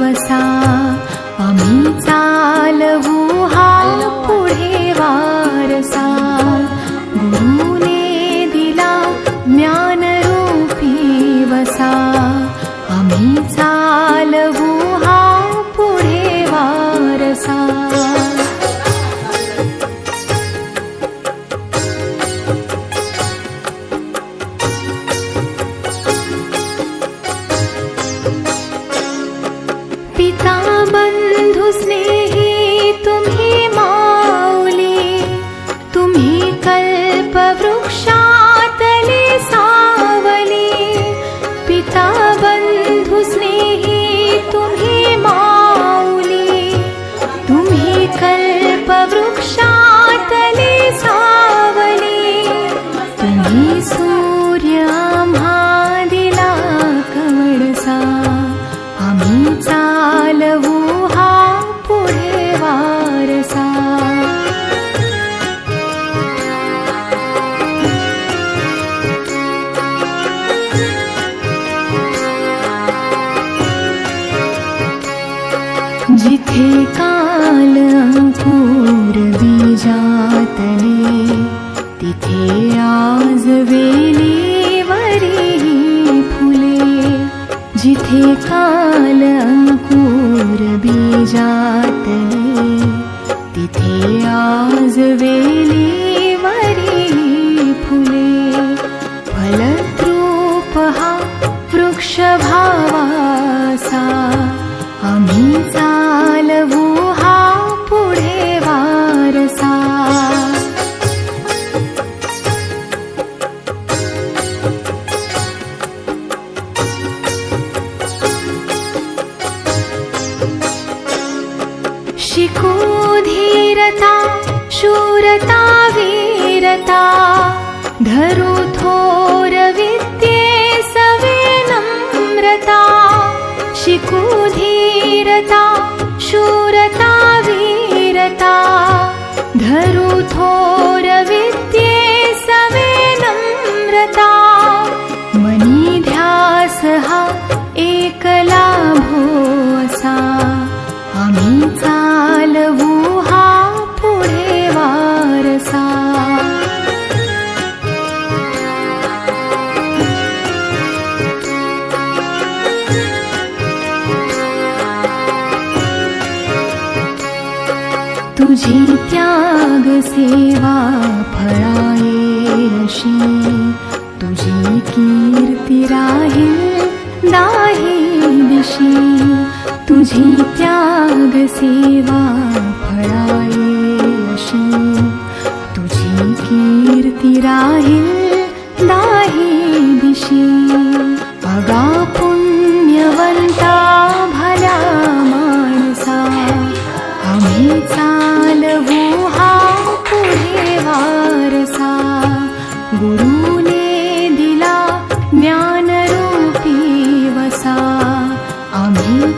वसा आम्ही चालवू हा पुढे वारसा गुरुने दिला ज्ञानरूपी वसा आम्ही चालवू हा पुढे वारसा पिता बंधु स्नेही तुम्ही माऊली तुम्ही कल्पवृक्षातले सावली पिता बंधु स्नेही तुम्ही माऊली तुम्ही कल्पवृक्षातले सावली तुम्ही सूर्य आम्हा दिला कवळसा आम्ही चालवू हा पुढे वारसा जिथे काल अंकुर बीजातले तिथे आज वेलीवरी फुले जिथे काल अंकुर बीजातले तिथे आज वेलीवरी फुले फलद्रूप हा वृक्ष भावासा आम्ही चालवू हा पुढे वारसा शिकू धीरता शूरता वीरता धरू थोर विद्ये सवे नम्रता शिकू धीरता शूरता वीरता धरू थोर विद्ये सवे नम्रता मनी ध्यास हा एकला भोसा आम्ही चालवू हा पुढे वारसा तुझी त्याग सेवा फळाये अशी तुझी कीर्ती राहील दाही दिशी तुझी त्याग सेवा फळाये अशी तुझी कीर्ती राहील दाही दिशी अगा पुण्यवंता भल्या माणसा आम्ही चालवू हा पुढे वारसा गुरुने दिला ज्ञानरूपी वसा आम्ही